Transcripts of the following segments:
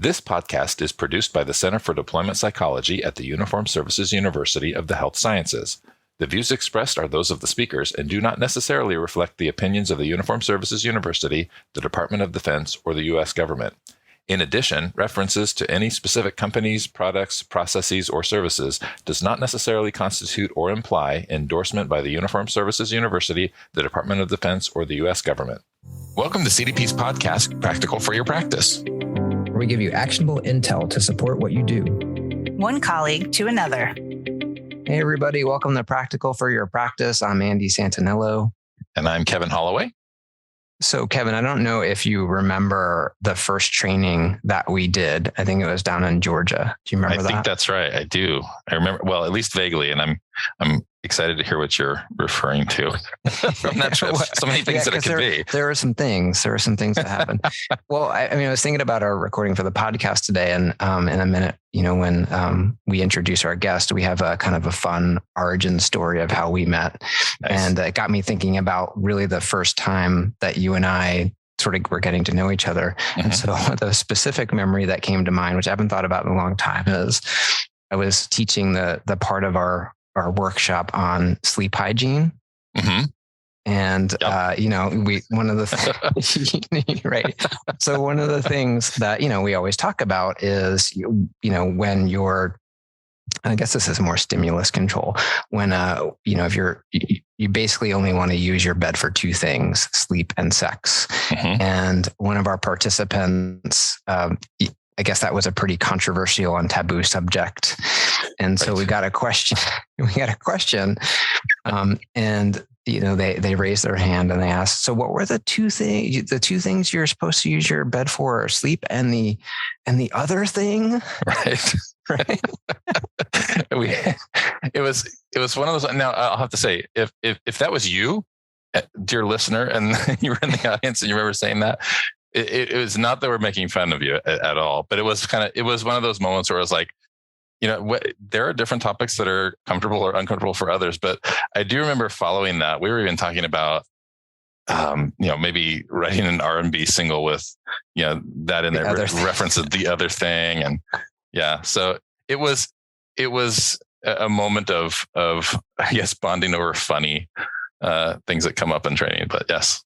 This podcast is produced by the Center for Deployment Psychology at the Uniformed Services University of the Health Sciences. The views expressed are those of the speakers and do not necessarily reflect the opinions of the Uniformed Services University, the Department of Defense, or the U.S. government. In addition, references to any specific companies, products, processes, or services does not necessarily constitute or imply endorsement by the Uniformed Services University, the Department of Defense, or the U.S. government. Welcome to CDP's podcast, Practical for Your Practice, where we give you actionable intel to support what you do. One colleague to another. Hey, everybody. Welcome to Practical for Your Practice. I'm Andy Santinello. And I'm Kevin Holloway. So, Kevin, I don't know if you remember the first training that we did. I think it was down in Georgia. Do you remember that? I think that's right. I do. I remember, well, at least vaguely, and I'm excited to hear what you're referring to. I'm not sure. So many things that it could be. There are some things that happened. Well, I was thinking about our recording for the podcast today, and in a minute, when we introduce our guest, we have a kind of a fun origin story of how we met. Nice. And it got me thinking about really the first time that you and I sort of were getting to know each other. Mm-hmm. And so the specific memory that came to mind, which I haven't thought about in a long time, is I was teaching the part of our workshop on sleep hygiene. Mm-hmm. And, yep. One of the, right. So one of the things that, we always talk about is, when you're, I guess this is more stimulus control, when, if you basically only want to use your bed for two things, sleep and sex. Mm-hmm. And one of our participants, I guess that was a pretty controversial and taboo subject. And so we got a question, and, they raised their hand and they asked, so what were the two things you're supposed to use your bed for, sleep and the other thing? Right. Right. It was one of those. Now I'll have to say, if that was you, dear listener, and you were in the audience and you remember saying that, it was not that we're making fun of you at all, but it was one of those moments where it was like, there are different topics that are comfortable or uncomfortable for others. But I do remember following that. We were even talking about, maybe writing an R&B single with, that in there references the other thing. And yeah, so it was a moment of, I guess, bonding over funny things that come up in training, but yes.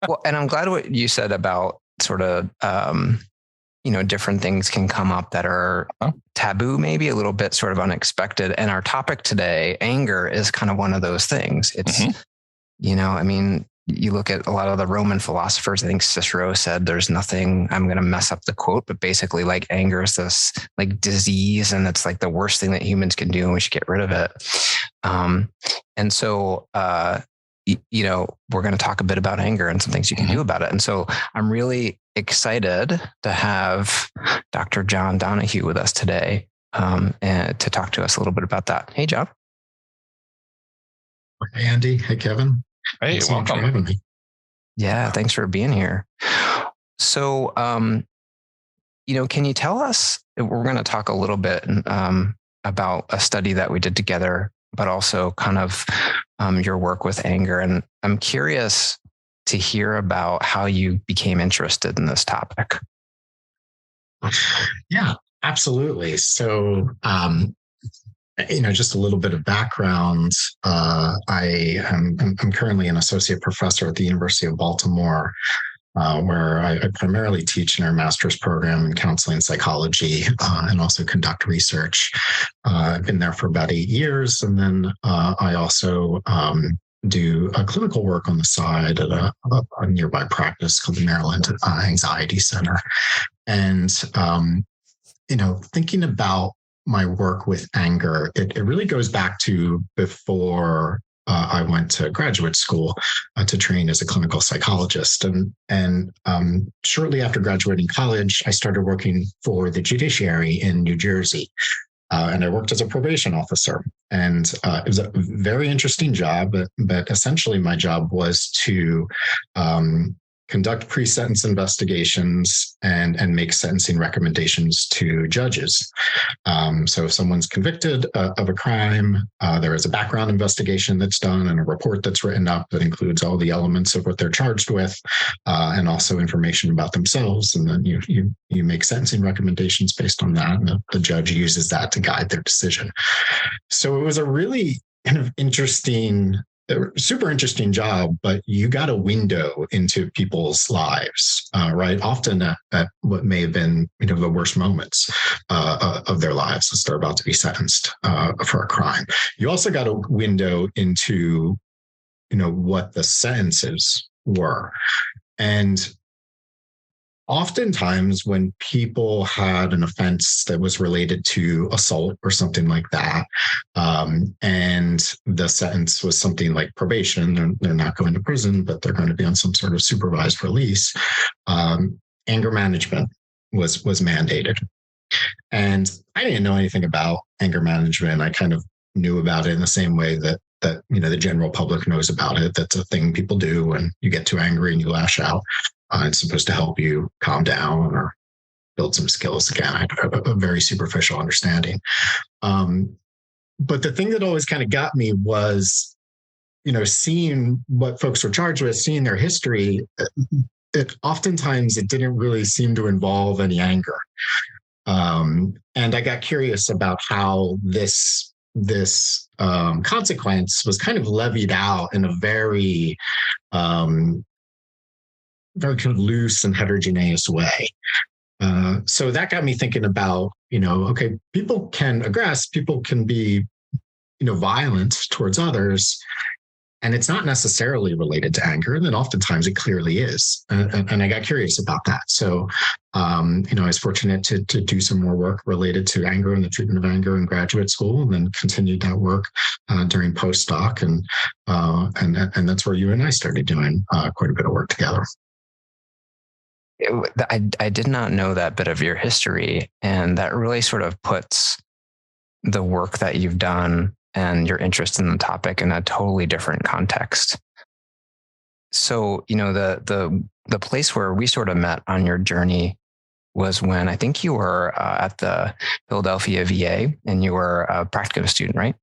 Well, and I'm glad what you said about sort of, different things can come up that are taboo, maybe a little bit sort of unexpected. And our topic today, anger, is kind of one of those things. It's, you look at a lot of the Roman philosophers. I think Cicero said there's nothing, I'm going to mess up the quote, but basically like anger is this like disease, and it's like the worst thing that humans can do, and we should get rid of it. And so, we're going to talk a bit about anger and some things you can do about it. And so I'm really excited to have Dr. John Donahue with us today, and to talk to us a little bit about that. Hey, John. Hey, Andy. Hey, Kevin. Hey, welcome. For having me. Yeah, thanks for being here. So, can you tell us, we're going to talk a little bit about a study that we did together, but also kind of your work with anger. And I'm curious to hear about how you became interested in this topic. Yeah, absolutely. So, just a little bit of background. I'm currently an associate professor at the University of Baltimore, where I primarily teach in our master's program in counseling psychology, and also conduct research. I've been there for about 8 years. And then I also do clinical work on the side at a nearby practice called the Maryland Anxiety Center. And, thinking about my work with anger, it really goes back to before I went to graduate school to train as a clinical psychologist. And shortly after graduating college, I started working for the judiciary in New Jersey. And I worked as a probation officer. And it was a very interesting job, but essentially my job was to conduct pre-sentence investigations, and make sentencing recommendations to judges. So if someone's convicted of a crime, there is a background investigation that's done and a report that's written up that includes all the elements of what they're charged with, and also information about themselves. And then you make sentencing recommendations based on that, and the judge uses that to guide their decision. So it was a really kind of super interesting job, but you got a window into people's lives, right? Often at what may have been, the worst moments of their lives as they're about to be sentenced for a crime. You also got a window into, what the sentences were. And oftentimes when people had an offense that was related to assault or something like that, and the sentence was something like probation, they're not going to prison, but they're going to be on some sort of supervised release, anger management was mandated. And I didn't know anything about anger management. I kind of knew about it in the same way that the general public knows about it. That's a thing people do when you get too angry and you lash out. It's supposed to help you calm down or build some skills. Again, I have a very superficial understanding. But the thing that always kind of got me was, seeing what folks were charged with, seeing their history. Oftentimes it didn't really seem to involve any anger. And I got curious about how this consequence was kind of levied out in a very kind of loose and heterogeneous way. So that got me thinking about, okay, people can aggress, people can be, violent towards others, and it's not necessarily related to anger. And then oftentimes it clearly is. And I got curious about that. So, I was fortunate to do some more work related to anger and the treatment of anger in graduate school, and then continued that work during postdoc. And that's where you and I started doing quite a bit of work together. I did not know that bit of your history, and that really sort of puts the work that you've done and your interest in the topic in a totally different context. So, the place where we sort of met on your journey was when I think you were at the Philadelphia VA, and you were a practicum student, right?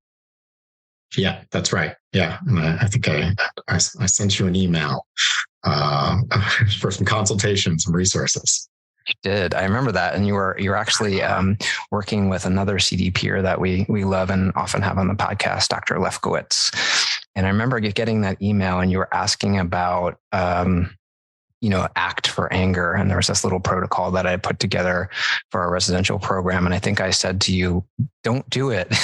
Yeah, that's right. Yeah, and I think I sent you an email for some consultation, some resources. You did. I remember that. And you were actually working with another CD peer that we love and often have on the podcast, Dr. Lefkowitz. And I remember getting that email, and you were asking about, ACT for anger. And there was this little protocol that I put together for our residential program. And I think I said to you, don't do it.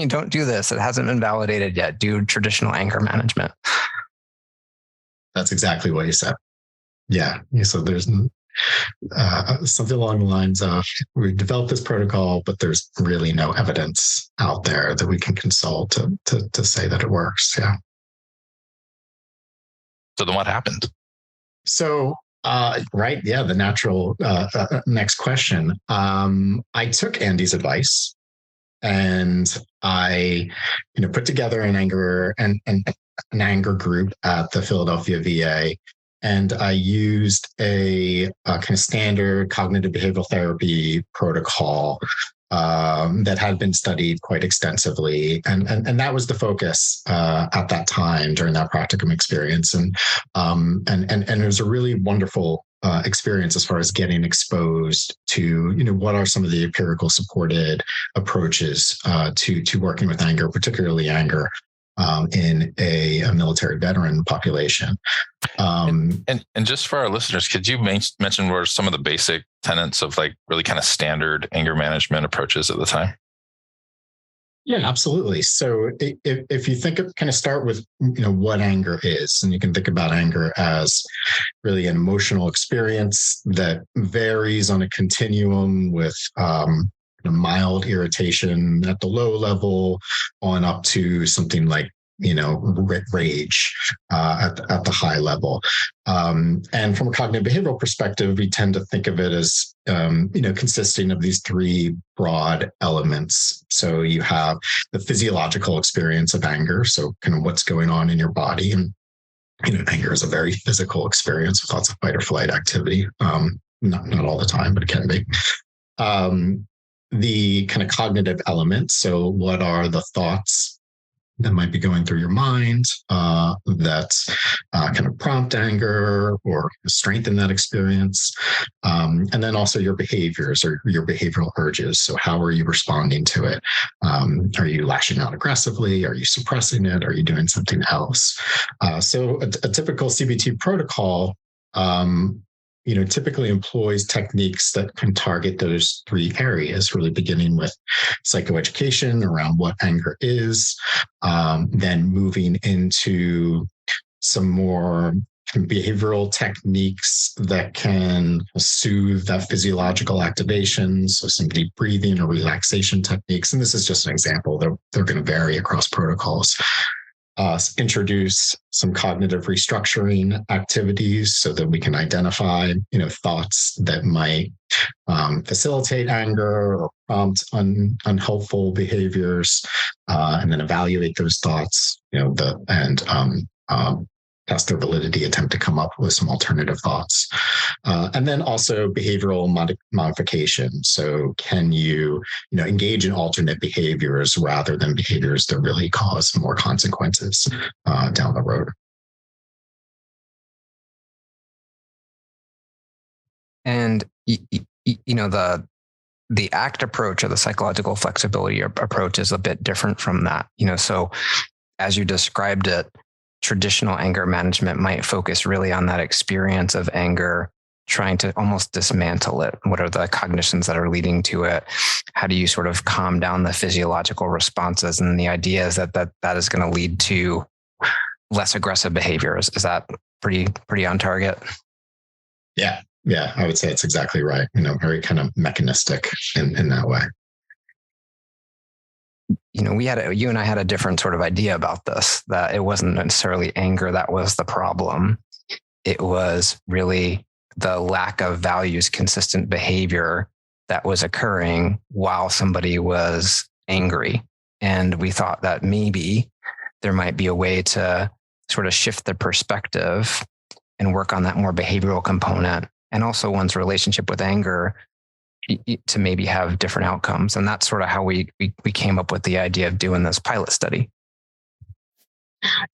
Don't do this. It hasn't been validated yet. Do traditional anger management. That's exactly what you said. Yeah. So there's something along the lines of, we developed this protocol, but there's really no evidence out there that we can consult to say that it works. Yeah. So then what happened? So, right. Yeah. The natural next question. I took Andy's advice, and I, put together an anger group at the Philadelphia VA. And I used a kind of standard cognitive behavioral therapy protocol that had been studied quite extensively. And that was the focus at that time during that practicum experience. And it was a really wonderful experience as far as getting exposed to, what are some of the empirical supported approaches to working with anger, particularly anger in a military veteran population. And just for our listeners, could you mention what are some of the basic tenets of like really kind of standard anger management approaches at the time? Yeah, absolutely. So if you start with, what anger is, and you can think about anger as really an emotional experience that varies on a continuum with, mild irritation at the low level on up to something like, rage at the high level. And from a cognitive behavioral perspective, we tend to think of it as, consisting of these three broad elements. So you have the physiological experience of anger. So kind of what's going on in your body. And anger is a very physical experience with lots of fight or flight activity. Not all the time, but it can be. The kind of cognitive elements. So what are the thoughts that might be going through your mind that kind of prompt anger or strengthen that experience? And then also your behaviors or your behavioral urges. So how are you responding to it? Are you lashing out aggressively? Are you suppressing it? Are you doing something else? So a typical CBT protocol typically employs techniques that can target those three areas, really beginning with psychoeducation around what anger is, then moving into some more behavioral techniques that can soothe that physiological activation. So some deep breathing or relaxation techniques. And this is just an example. They're going to vary across protocols. Introduce some cognitive restructuring activities so that we can identify, thoughts that might facilitate anger or prompt unhelpful behaviors, and then evaluate those thoughts, test their validity, attempt to come up with some alternative thoughts. And then also behavioral modification. So can you, engage in alternate behaviors rather than behaviors that really cause more consequences down the road? And, the ACT approach or the psychological flexibility approach is a bit different from that. So as you described it, traditional anger management might focus really on that experience of anger, trying to almost dismantle it. What are the cognitions that are leading to it? How do you sort of calm down the physiological responses? And the idea is that is going to lead to less aggressive behaviors. Is that pretty on target? Yeah, I would say it's exactly right. Very kind of mechanistic in that way. You and I had a different sort of idea about this, that it wasn't necessarily anger that was the problem. It was really the lack of values consistent behavior that was occurring while somebody was angry. And we thought that maybe there might be a way to sort of shift the perspective and work on that more behavioral component, and also one's relationship with anger to maybe have different outcomes. And that's sort of how we came up with the idea of doing this pilot study.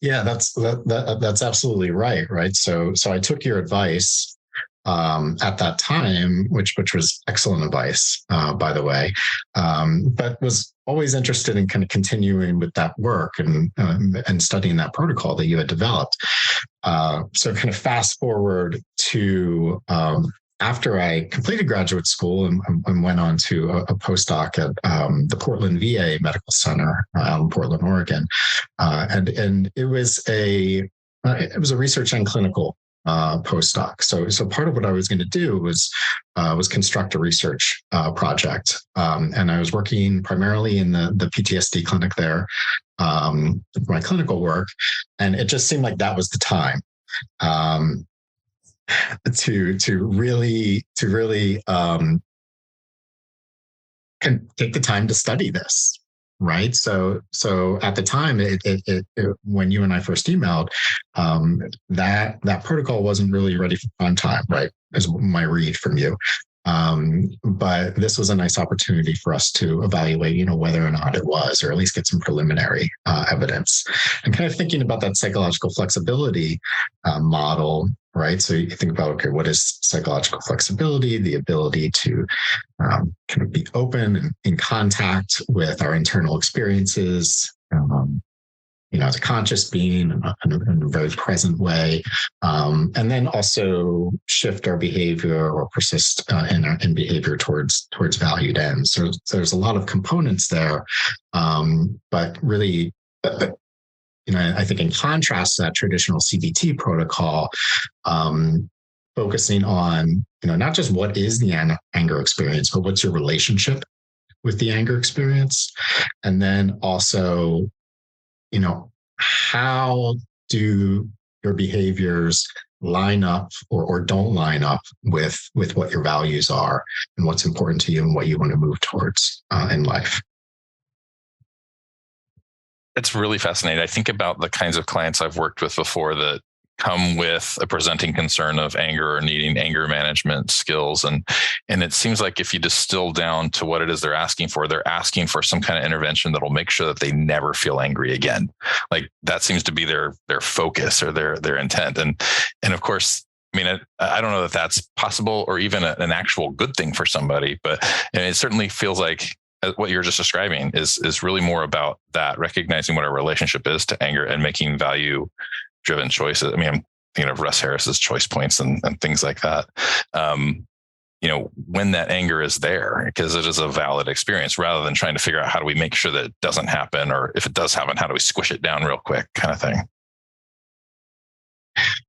Yeah, that's absolutely right. So I took your advice at that time, which was excellent advice, by the way, but was always interested in kind of continuing with that work and studying that protocol that you had developed. So kind of fast forward to after I completed graduate school and went on to a postdoc at the Portland VA Medical Center out in Portland, Oregon, and it was a research and clinical postdoc. So part of what I was going to do was construct a research project, and I was working primarily in the PTSD clinic there for my clinical work, and it just seemed like that was the time. To really take the time to study this, right? So at the time, it when you and I first emailed, that protocol wasn't really ready for prime time, right? Is my read from you. But this was a nice opportunity for us to evaluate, whether or not it was, or at least get some preliminary evidence. And kind of thinking about that psychological flexibility model, right? So you think about, okay, what is psychological flexibility? The ability to kind of be open and in contact with our internal experiences, as a conscious being in a very present way, and then also shift our behavior or persist in behavior towards valued ends. So there's a lot of components there, but really, I think in contrast to that traditional CBT protocol, focusing on not just what is the anger experience, but what's your relationship with the anger experience, and then also, how do your behaviors line up or don't line up with what your values are and what's important to you and what you want to move towards in life? It's really fascinating. I think about the kinds of clients I've worked with before that come with a presenting concern of anger or needing anger management skills. And it seems like if you distill down to what it is they're asking for some kind of intervention that'll make sure that they never feel angry again. Like that seems to be their focus or their intent. And of course, I mean, I don't know that that's possible or even an actual good thing for somebody, but it certainly feels like what you're just describing is really more about that, recognizing what our relationship is to anger and making value-driven choices. I mean, I'm thinking of Russ Harris's choice points and things like that. When that anger is there, because it is a valid experience, rather than trying to figure out how do we make sure that it doesn't happen, or if it does happen, how do we squish it down real quick, kind of thing.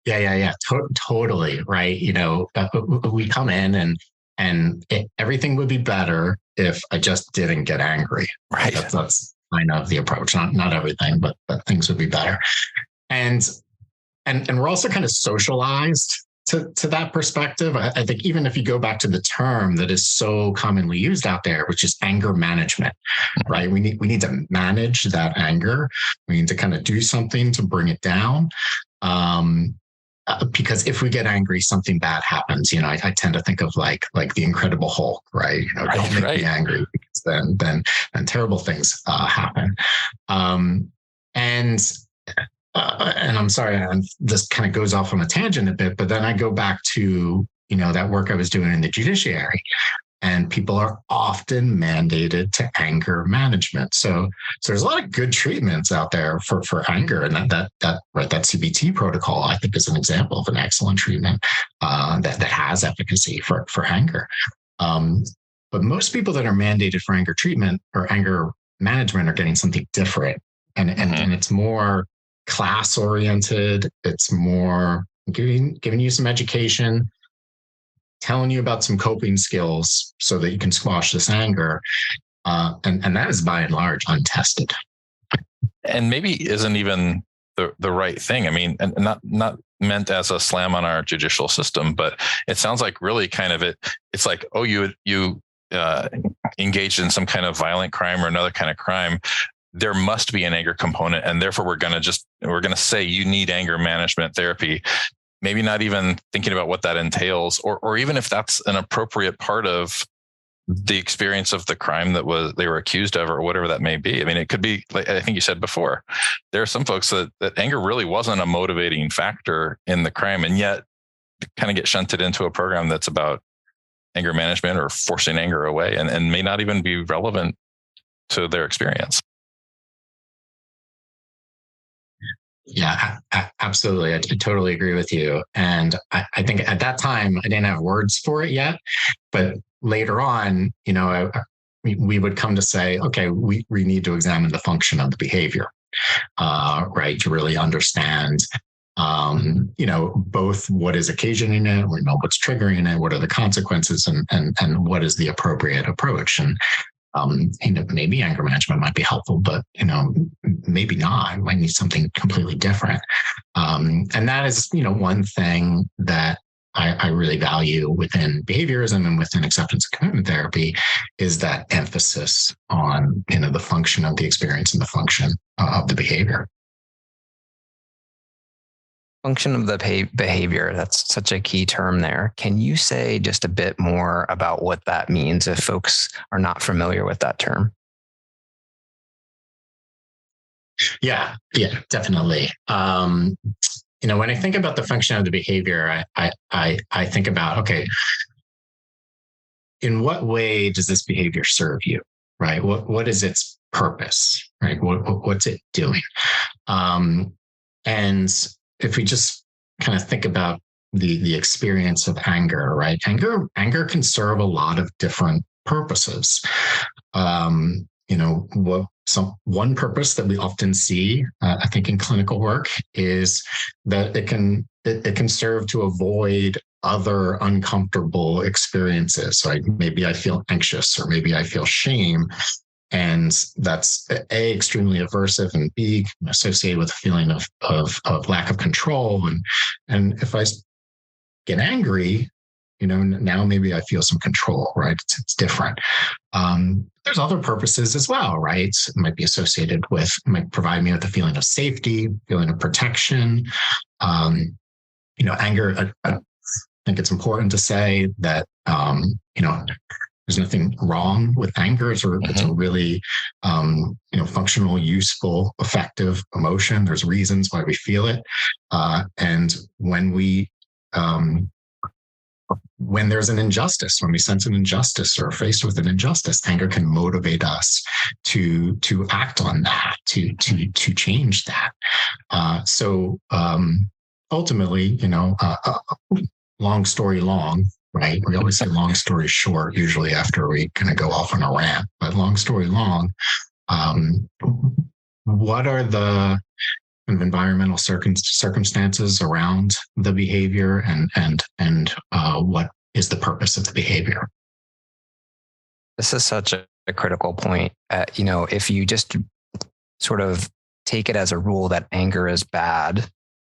Yeah. Totally. Right. We come in and everything would be better if I just didn't get angry. Right. That's kind of the approach. Not everything, but things would be better. And we're also kind of socialized to that perspective. I think even if you go back to the term that is so commonly used out there, which is anger management, right? We need to manage that anger. We need to kind of do something to bring it down. Because if we get angry, something bad happens. I tend to think of like the Incredible Hulk, right? Don't make me angry, because then terrible things happen. And I'm sorry, this kind of goes off on a tangent a bit, but then I go back to that work I was doing in the judiciary. And people are often mandated to anger management. So there's a lot of good treatments out there for anger, and that CBT protocol, I think, is an example of an excellent treatment that has efficacy for anger. But most people that are mandated for anger treatment or anger management are getting something different, and it's more class oriented. It's more giving you some education, telling you about some coping skills so that you can squash this anger. And that is by and large untested. And maybe isn't even the right thing. I mean, and not meant as a slam on our judicial system, but it sounds like really kind of it's like, oh, you engaged in some kind of violent crime or another kind of crime. There must be an anger component. And therefore we're going to say you need anger management therapy. Maybe not even thinking about what that entails, or even if that's an appropriate part of the experience of the crime that they were accused of, or whatever that may be. I mean, it could be, like I think you said before, there are some folks that anger really wasn't a motivating factor in the crime, and yet kind of get shunted into a program that's about anger management or forcing anger away, and may not even be relevant to their experience. Yeah, absolutely. I totally agree with you. And I think at that time, I didn't have words for it yet. But later on, we would come to say, okay, we need to examine the function of the behavior, right? To really understand, both what is occasioning it, we know what's triggering it, what are the consequences, and what is the appropriate approach. And maybe anger management might be helpful, but maybe not. I might need something completely different. And that is, one thing that I really value within behaviorism and within acceptance and commitment therapy is that emphasis on, the function of the experience and the function of the behavior. Function of the behavior. That's such a key term there. Can you say just a bit more about what that means if folks are not familiar with that term? Yeah, definitely. When I think about the function of the behavior, I think about, okay, in what way does this behavior serve you, right? What is its purpose, right? What's it doing? And if we just kind of think about the experience of anger, right? Anger can serve a lot of different purposes. One purpose that we often see, I think, in clinical work is that it can serve to avoid other uncomfortable experiences. So maybe I feel anxious, or maybe I feel shame. And that's A, extremely aversive, and B, associated with a feeling of lack of control. And if I get angry, now maybe I feel some control, right? It's different. There's other purposes as well, right? It might be associated with, might provide me with a feeling of safety, feeling of protection. Anger, I think it's important to say that, there's nothing wrong with anger. It's a really, functional, useful, effective emotion. There's reasons why we feel it. And when there's an injustice, when we sense an injustice or are faced with an injustice, anger can motivate us to act on that, to change that. So ultimately, long story long, right? We always say long story short, usually after we kind of go off on a rant, but long story long, what are the kind of environmental circumstances around the behavior, and what is the purpose of the behavior? This is such a critical point. If you just sort of take it as a rule that anger is bad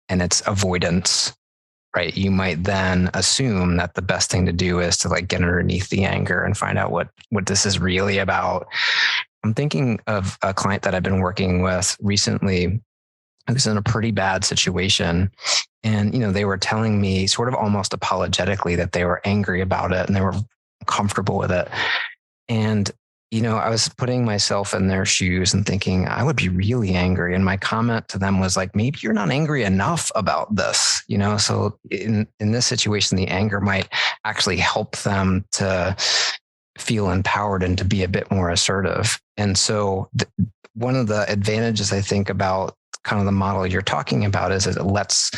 and it's avoidance, right? You might then assume that the best thing to do is to get underneath the anger and find out what this is really about. I'm thinking of a client that I've been working with recently who's in a pretty bad situation. And, they were telling me sort of almost apologetically that they were angry about it and they were comfortable with it. And, I was putting myself in their shoes and thinking I would be really angry. And my comment to them was maybe you're not angry enough about this, so in this situation, the anger might actually help them to feel empowered and to be a bit more assertive. And so one of the advantages I think about kind of the model you're talking about is it lets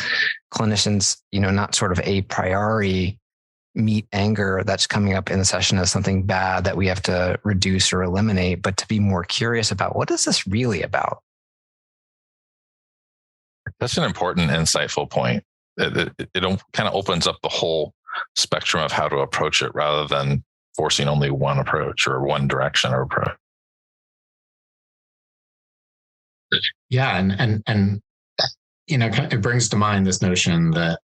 clinicians, not sort of a priori meet anger that's coming up in the session as something bad that we have to reduce or eliminate, but to be more curious about what is this really about? That's an important, insightful point. It kind of opens up the whole spectrum of how to approach it rather than forcing only one approach or one direction of approach. Yeah. And it brings to mind this notion that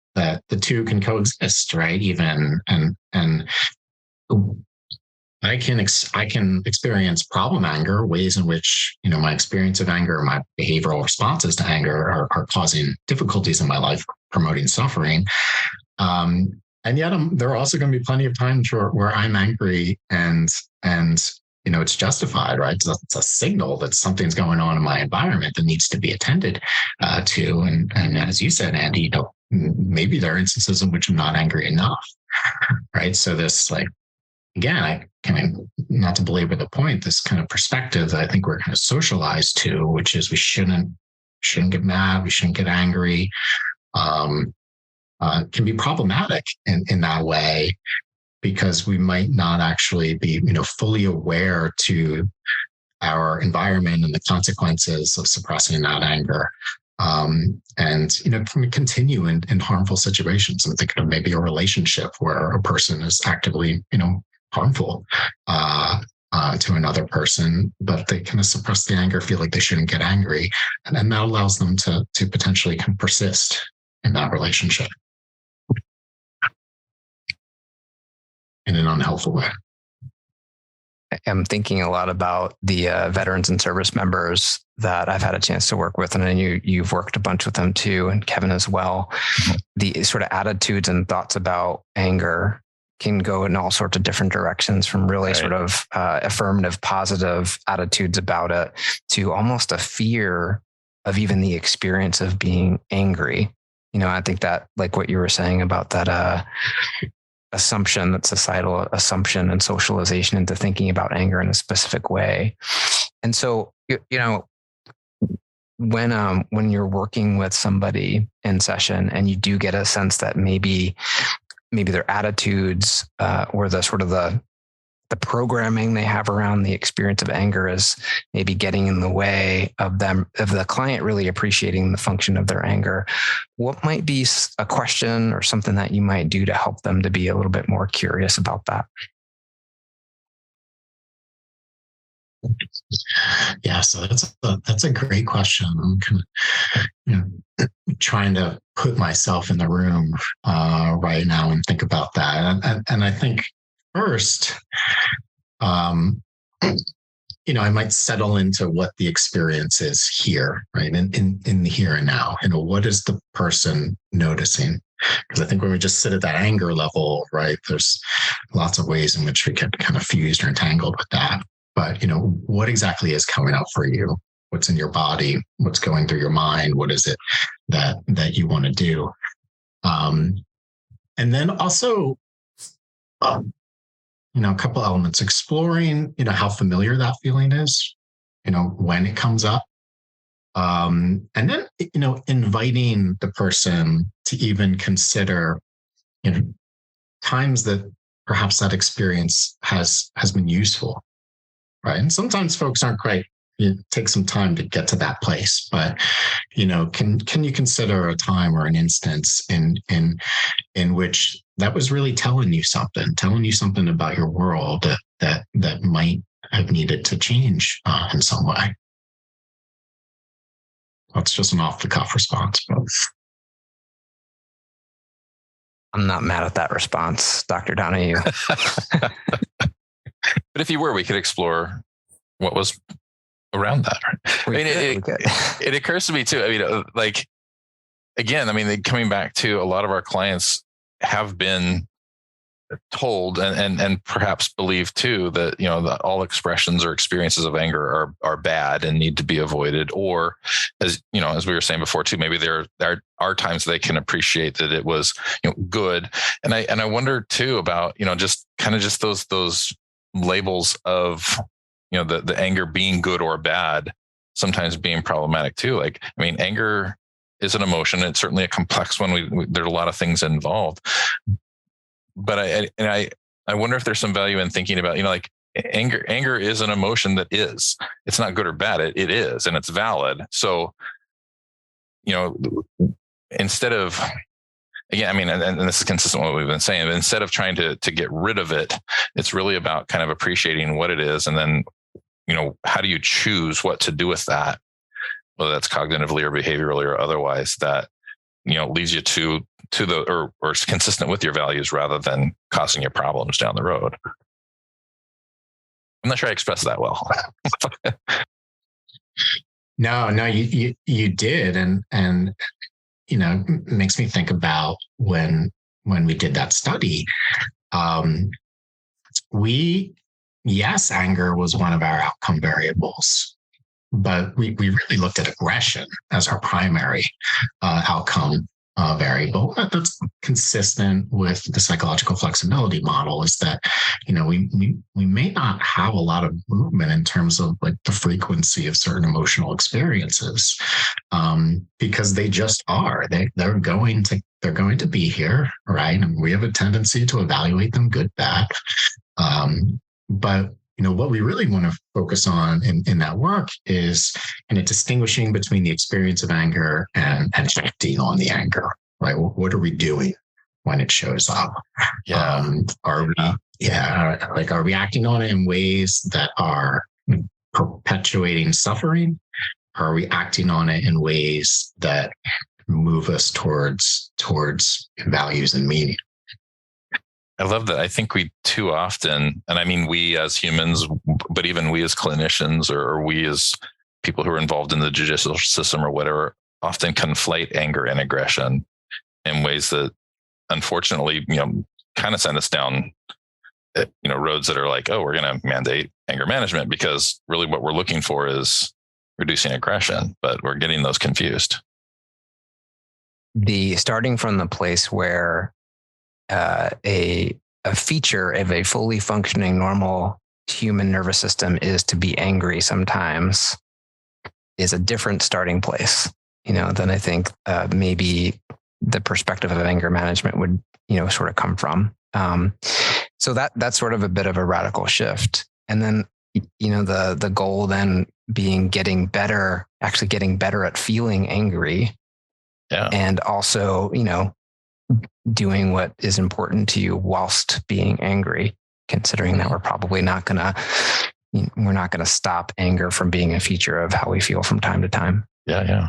the two can coexist, right? Even, and I can experience problem anger, ways in which, my experience of anger, my behavioral responses to anger are causing difficulties in my life, promoting suffering. And yet there are also going to be plenty of times where I'm angry and it's justified, right? It's a signal that something's going on in my environment that needs to be attended to. And as you said, Andy, maybe there are instances in which I'm not angry enough, right? So this, again, I kind of, not to belabor the point, this kind of perspective that I think we're kind of socialized to, which is we shouldn't get mad, we shouldn't get angry, can be problematic in that way, because we might not actually be, fully aware to our environment and the consequences of suppressing that anger. Can continue in harmful situations. I'm thinking of maybe a relationship where a person is actively, harmful to another person, but they kind of suppress the anger, feel like they shouldn't get angry. And then that allows them to potentially persist in that relationship in an unhelpful way. I'm thinking a lot about the veterans and service members that I've had a chance to work with, and I know you've worked a bunch with them too, and Kevin as well. The sort of attitudes and thoughts about anger can go in all sorts of different directions, from really sort of affirmative, positive attitudes about it to almost a fear of even the experience of being angry. I think that, like what you were saying about that assumption, that societal assumption and socialization into thinking about anger in a specific way. And so, when you're working with somebody in session and you do get a sense that maybe their attitudes or the sort of the programming they have around the experience of anger is maybe getting in the way of the client really appreciating the function of their anger, what might be a question or something that you might do to help them to be a little bit more curious about that? Yeah, so that's a great question. I'm kind of trying to put myself in the room right now and think about that. And I think first, I might settle into what the experience is here, right? In the here and now. What is the person noticing? Because I think when we just sit at that anger level, right, there's lots of ways in which we get kind of fused or entangled with that. But, what exactly is coming up for you? What's in your body? What's going through your mind? What is it that you want to do? And then also, a couple elements, exploring, how familiar that feeling is, when it comes up. And then, inviting the person to even consider, times that perhaps that experience has been useful, right? And sometimes folks aren't quite, it takes some time to get to that place, but, can you consider a time or an instance in which that was really telling you something about your world that might have needed to change in some way? That's just an off the cuff response. But I'm not mad at that response, Dr. Donahue. But if you were, we could explore what was around that. It occurs to me too. Again, coming back to a lot of our clients have been told and perhaps believe too that that all expressions or experiences of anger are bad and need to be avoided, or as we were saying before too, maybe there are times they can appreciate that it was good. And I wonder too about just those labels of the anger being good or bad sometimes being problematic too. Anger is an emotion. It's certainly a complex one. There are a lot of things involved. But I wonder if there's some value in thinking about, anger is an emotion that is. It's not good or bad. It is, and it's valid. So, instead of, again, and this is consistent with what we've been saying, but instead of trying to get rid of it, it's really about kind of appreciating what it is. And then, how do you choose what to do with that, whether that's cognitively or behaviorally or otherwise, that, leads you to the or is consistent with your values rather than causing you problems down the road. I'm not sure I expressed that well. No, you did, and it makes me think about when we did that study. Yes, anger was one of our outcome variables, but we really looked at aggression as our primary outcome variable. That's consistent with the psychological flexibility model, is that we may not have a lot of movement in terms of the frequency of certain emotional experiences, because they just are. They're going to be here, right? And we have a tendency to evaluate them good, bad. But what we really want to focus on in that work is distinguishing between the experience of anger and acting on the anger, right? What are we doing when it shows up? Yeah. Are we acting on it in ways that are perpetuating suffering? Or are we acting on it in ways that move us towards values and meaning? I love that. I think we too often, and we as humans, but even we as clinicians or we as people who are involved in the judicial system or whatever, often conflate anger and aggression in ways that unfortunately, kind of send us down, roads that are like, oh, we're going to mandate anger management because really what we're looking for is reducing aggression, but we're getting those confused. Starting from the place where a feature of a fully functioning normal human nervous system is to be angry sometimes is a different starting place, than I think maybe the perspective of anger management would, sort of come from. So that's sort of a bit of a radical shift. And then, the goal then being getting better at feeling angry. Yeah. And also, doing what is important to you whilst being angry, considering that we're probably not going to we're not going to stop anger from being a feature of how we feel from time to time. Yeah.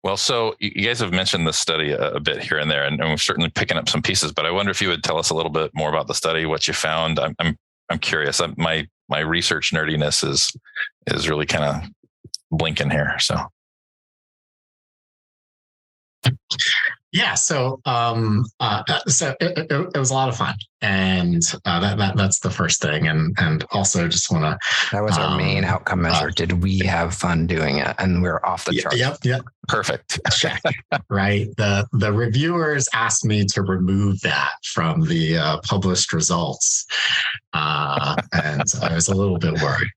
Well, so you guys have mentioned the study a bit here and there, and we're certainly picking up some pieces, but I wonder if you would tell us a little bit more about the study, what you found. I'm curious. My research nerdiness is really kind of blinking here. So. Yeah, so it was a lot of fun, and that's the first thing, and also just want to. That was our main outcome measure. Did we have fun doing it? And we're off the charts. Yep. Perfect. Check. Right. The reviewers asked me to remove that from the published results, and I was a little bit worried.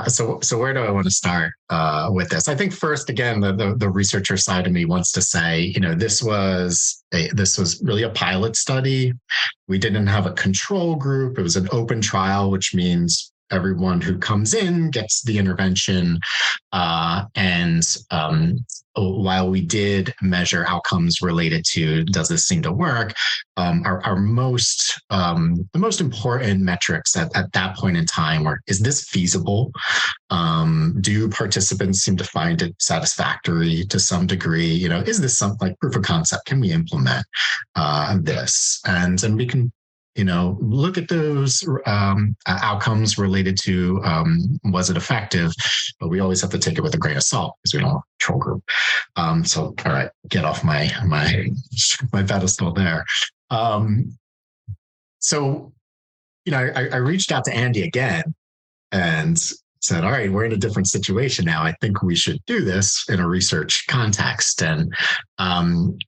So where do I want to start with this? I think first, again, the researcher side of me wants to say, this was really a pilot study. We didn't have a control group. It was an open trial, which means everyone who comes in gets the intervention. While we did measure outcomes related to does this seem to work, the most important metrics at that point in time were, is this feasible? Do participants seem to find it satisfactory to some degree? Is this something like proof of concept? Can we implement this? And we can look at those outcomes related to was it effective, but we always have to take it with a grain of salt because we don't have a control group. So, all right, get off my pedestal there. So, I reached out to Andy again and said, all right, we're in a different situation now. I think we should do this in a research context. And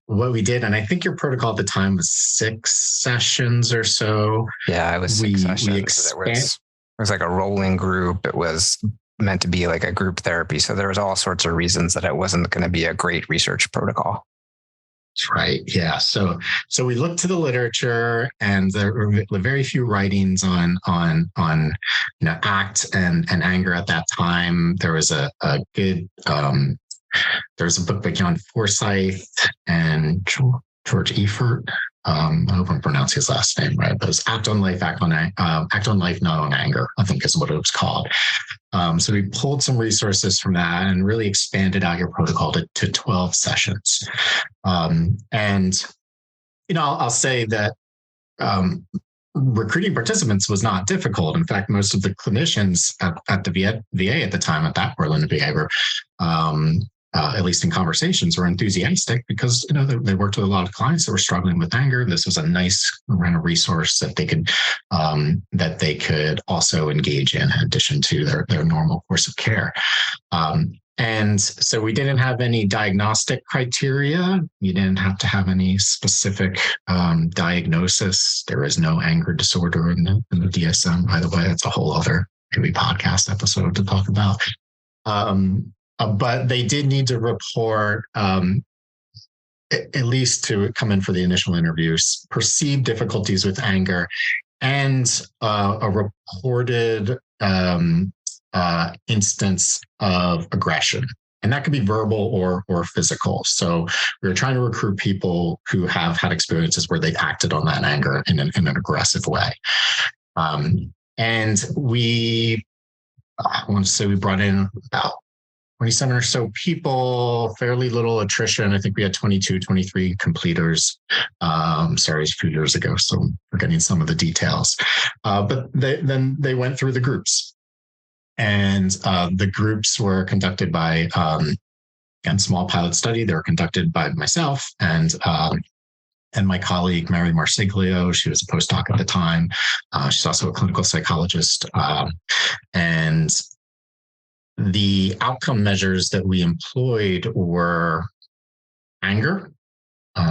what we did, and I think your protocol at the time was 6 sessions or so. Yeah, it was 6 sessions. It was like a rolling group. It was meant to be like a group therapy. So there was all sorts of reasons that it wasn't going to be a great research protocol. Right. Yeah. So we looked to the literature, and there were very few writings on ACT and anger at that time. There was a good there's a book by John Forsyth and George Efert. I hope I'm pronouncing his last name right, but it's Act on Life, Not on Anger, I think is what it was called. So we pulled some resources from that and really expanded out your protocol to 12 sessions. And I'll say that recruiting participants was not difficult. In fact, most of the clinicians at the VA at the time, at that Portland VA, were at least in conversations, were enthusiastic because they worked with a lot of clients that were struggling with anger. This was a nice kind of resource that they could also engage in addition to their normal course of care. And so we didn't have any diagnostic criteria. You didn't have to have any specific diagnosis. There is no anger disorder in the DSM. By the way, that's a whole other maybe podcast episode to talk about. But they did need to report, at least to come in for the initial interviews, perceived difficulties with anger and a reported instance of aggression. And that could be verbal or physical. So we were trying to recruit people who have had experiences where they've acted on that anger in an aggressive way. And I want to say we brought in about 27 or so people, fairly little attrition. I think we had 22, 23 completers. Sorry, it's a few years ago, so we're getting some of the details. But they went through the groups. And the groups were conducted by, again, small pilot study. They were conducted by myself and my colleague, Mary Marsiglio. She was a postdoc at the time. She's also a clinical psychologist. And the outcome measures that we employed were anger.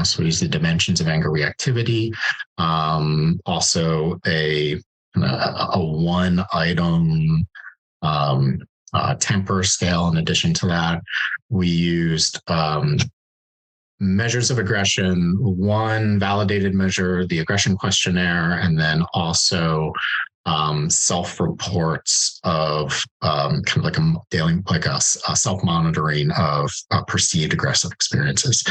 So we used the dimensions of anger reactivity. Also a 1-item temper scale. In addition to that, we used measures of aggression, one validated measure, the aggression questionnaire, and then also self-reports of kind of like a daily, like a self-monitoring of perceived aggressive experiences.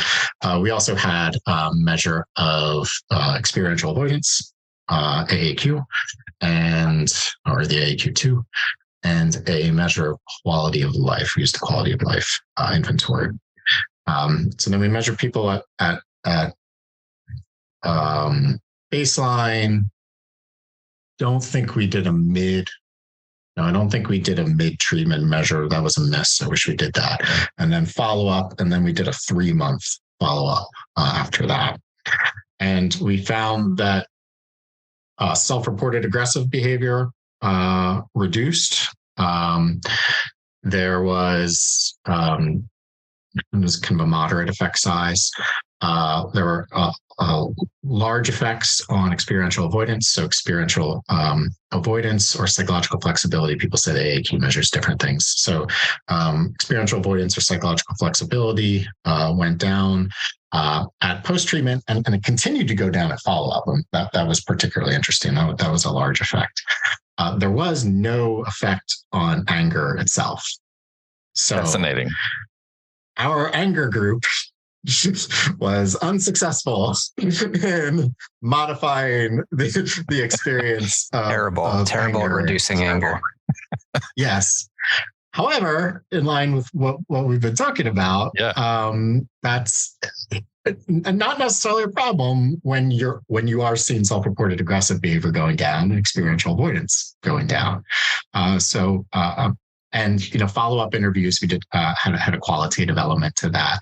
We also had a measure of experiential avoidance, AAQ or the AAQ2, and a measure of quality of life. We used the quality of life inventory. So then we measure people at baseline. Don't think we did a I don't think we did a mid-treatment measure. That was a miss. I wish we did that. And then follow up, and then we did a 3-month follow-up after that. And we found that self-reported aggressive behavior reduced. There was kind of a moderate effect size. There were large effects on experiential avoidance. So experiential avoidance or psychological flexibility, people say the AAQ measures different things. So experiential avoidance or psychological flexibility went down at post-treatment, and it continued to go down at follow-up. And that was particularly interesting. That was a large effect. There was no effect on anger itself. So fascinating. Our anger group was unsuccessful in modifying the experience. Terrible at reducing anger. Yes. However, in line with what we've been talking about, that's not necessarily a problem when you are seeing self-reported aggressive behavior going down and experiential avoidance going down. And follow-up interviews, we did had a qualitative element to that.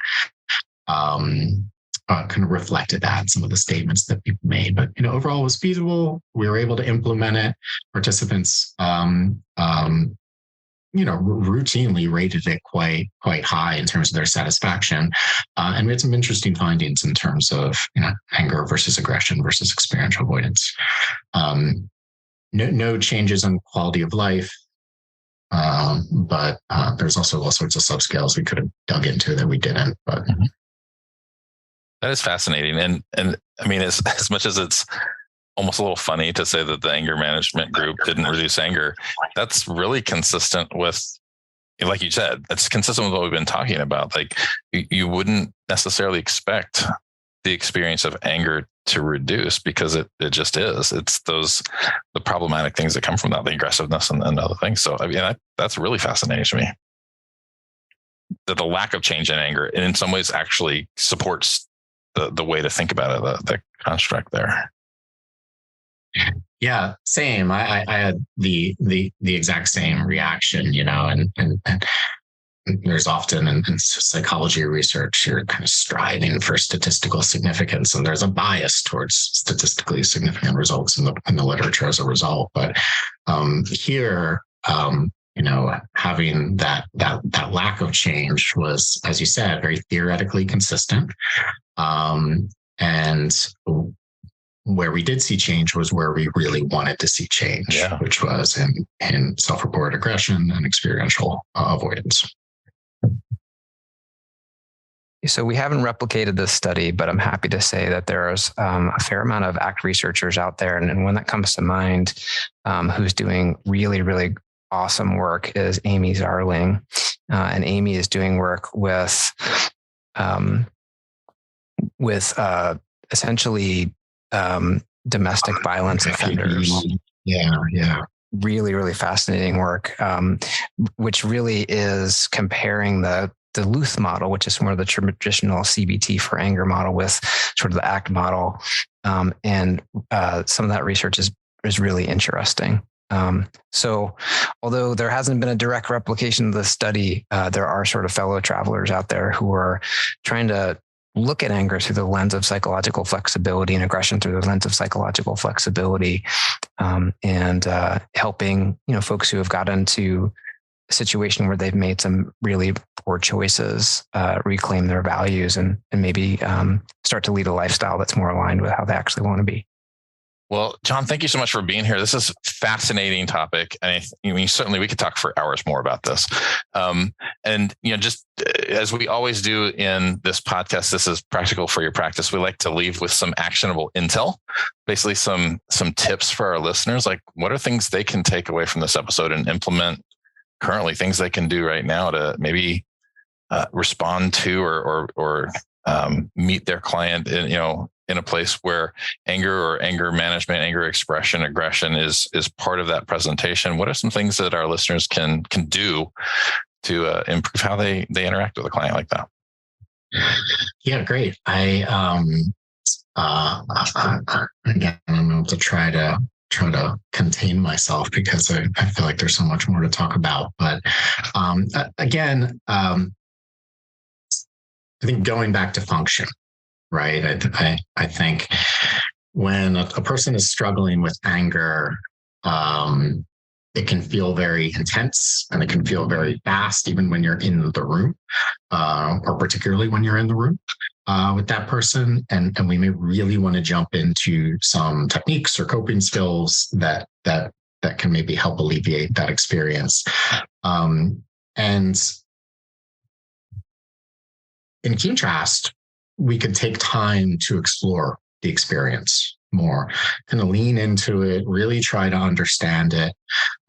Kind of reflected that, some of the statements that people made, but overall it was feasible. We were able to implement it. Participants routinely rated it quite high in terms of their satisfaction, and we had some interesting findings in terms of anger versus aggression versus experiential avoidance. No changes on quality of life, but there's also all sorts of subscales we could have dug into that we didn't. But that is fascinating, and I mean, as much as it's almost a little funny to say that the anger management group didn't reduce anger, that's really consistent with, like you said, it's consistent with what we've been talking about. Like you wouldn't necessarily expect the experience of anger to reduce because it just is. It's the problematic things that come from that, the aggressiveness and other things. So I mean, that's really fascinating to me. That the lack of change in anger, and in some ways actually supports the way to think about it, the construct there. Yeah, same. I had the exact same reaction, and there's often in psychology research, you're kind of striving for statistical significance, and there's a bias towards statistically significant results in the literature as a result. But here, having that lack of change was, as you said, very theoretically consistent, and where we did see change was where we really wanted to see change, which was in self-reported aggression and experiential avoidance. So we haven't replicated this study, but I'm happy to say that there's a fair amount of ACT researchers out there. And one that comes to mind who's doing really, really awesome work is Amy Zarling. And Amy is doing work with essentially domestic violence offenders. Yeah. Really, really fascinating work, which really is comparing the Luth model, which is more of the traditional CBT for anger model, with sort of the ACT model. And some of that research is really interesting. So although there hasn't been a direct replication of the study, there are sort of fellow travelers out there who are trying to look at anger through the lens of psychological flexibility and aggression through the lens of psychological flexibility, and helping folks who have got into a situation where they've made some really poor choices reclaim their values and maybe start to lead a lifestyle that's more aligned with how they actually want to be. Well, John, thank you so much for being here. This is a fascinating topic. I mean, certainly we could talk for hours more about this. And, just as we always do in this podcast, this is practical for your practice. We like to leave with some actionable intel, basically some tips for our listeners. Like, what are things they can take away from this episode and implement currently, things they can do right now to maybe respond to or meet their client in, in a place where anger or anger management, anger expression, aggression is part of that presentation, what are some things that our listeners can do to improve how they interact with a client like that? Yeah, great. Again, I'm going to try to contain myself because I feel like there's so much more to talk about. But again, I think going back to function, right? I think when a person is struggling with anger, it can feel very intense and it can feel very fast, even when you're in the room, or particularly when you're in the room with that person. And we may really want to jump into some techniques or coping skills that can maybe help alleviate that experience. And in contrast, we could take time to explore the experience more, kind of lean into it, really try to understand it,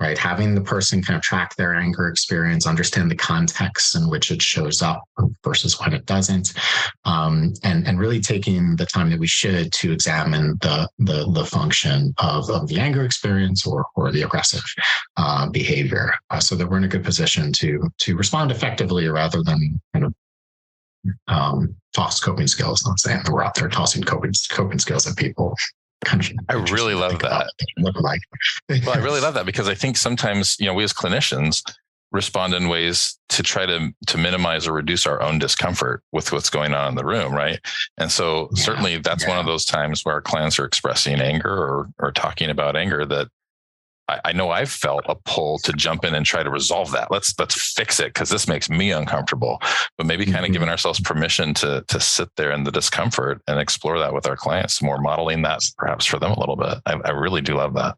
right? Having the person kind of track their anger experience, understand the context in which it shows up versus when it doesn't, and really taking the time that we should to examine the function of the anger experience or the aggressive behavior, so that we're in a good position to respond effectively rather than kind of toss coping skills. Not saying that we're out there tossing coping skills at people. I really love that. Well, I really love that because I think sometimes, we as clinicians respond in ways to try to minimize or reduce our own discomfort with what's going on in the room, right? And so certainly that's one of those times where our clients are expressing anger or talking about anger that I know I've felt a pull to jump in and try to resolve that. Let's fix it because this makes me uncomfortable. But maybe kind of giving ourselves permission to sit there in the discomfort and explore that with our clients, more modeling that perhaps for them a little bit. I really do love that.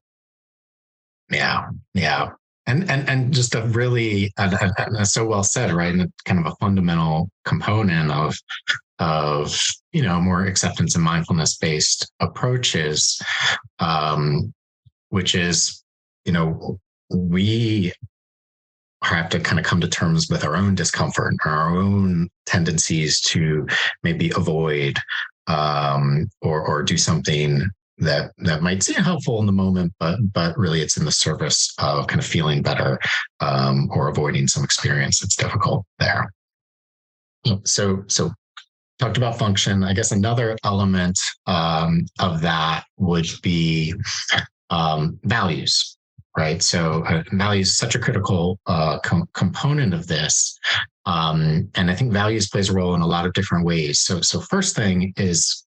Yeah. And just a really so well said, right? And kind of a fundamental component of more acceptance and mindfulness based approaches, which is, we have to kind of come to terms with our own discomfort, our own tendencies to maybe avoid or do something that might seem helpful in the moment, but really it's in the service of kind of feeling better or avoiding some experience that's difficult there. So talked about function. I guess another element of that would be values. Right. So values is such a critical component of this. And I think values plays a role in a lot of different ways. So first thing is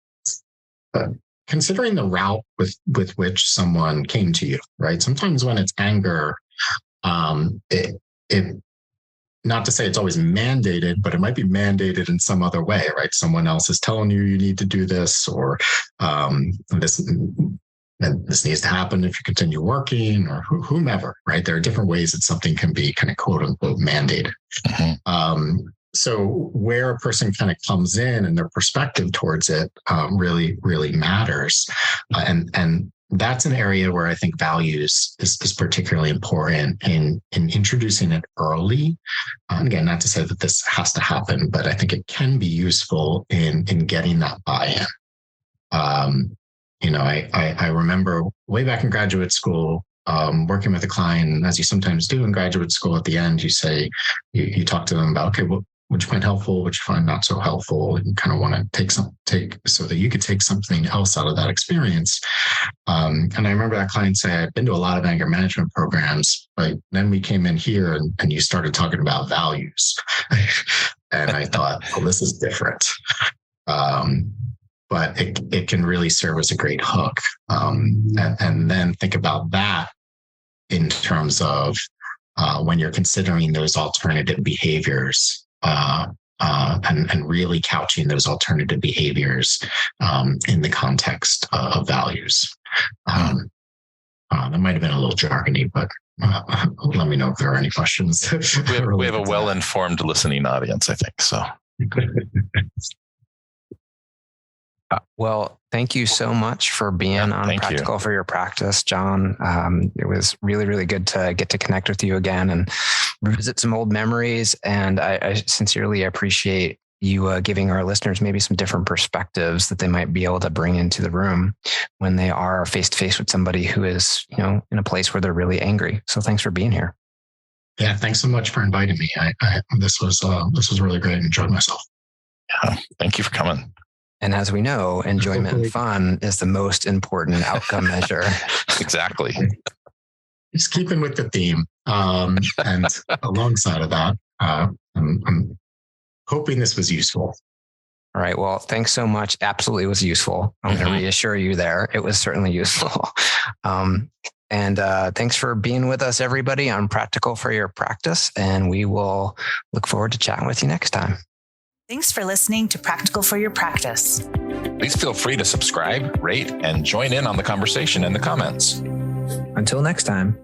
considering the route with which someone came to you, right? Sometimes when it's anger, it not to say it's always mandated, but it might be mandated in some other way, right? Someone else is telling you need to do this, or this needs to happen if you continue working, or whomever, right? There are different ways that something can be kind of quote unquote mandated. So where a person kind of comes in and their perspective towards it really, really matters. And that's an area where I think values is particularly important in introducing it early. Again, not to say that this has to happen, but I think it can be useful in getting that buy-in. I remember way back in graduate school, working with a client, as you sometimes do in graduate school, at the end, you say, you talk to them about, okay, what you find helpful, what you find not so helpful, and you kind of want to take so that you could take something else out of that experience. And I remember that client say, I've been to a lot of anger management programs, but then we came in here and you started talking about values. And I thought, well, this is different. But it can really serve as a great hook. And then think about that in terms of when you're considering those alternative behaviors and really couching those alternative behaviors in the context of values. That might have been a little jargony, but let me know if there are any questions. We have a well-informed listening audience, I think, so. Well, thank you so much for being on Practical for Your Practice, John. It was really, really good to get to connect with you again and revisit some old memories. And I sincerely appreciate, you giving our listeners maybe some different perspectives that they might be able to bring into the room when they are face to face with somebody who is, in a place where they're really angry. So thanks for being here. Yeah, thanks so much for inviting me. This was really great. I enjoyed myself. Yeah, thank you for coming. And as we know, enjoyment and fun is the most important outcome measure. Exactly. Just keeping with the theme. And alongside of that, I'm hoping this was useful. All right. Well, thanks so much. Absolutely was useful. I'm going to reassure you there. It was certainly useful. And thanks for being with us, everybody, on Practical for Your Practice. And we will look forward to chatting with you next time. Thanks for listening to Practical for Your Practice. Please feel free to subscribe, rate, and join in on the conversation in the comments. Until next time.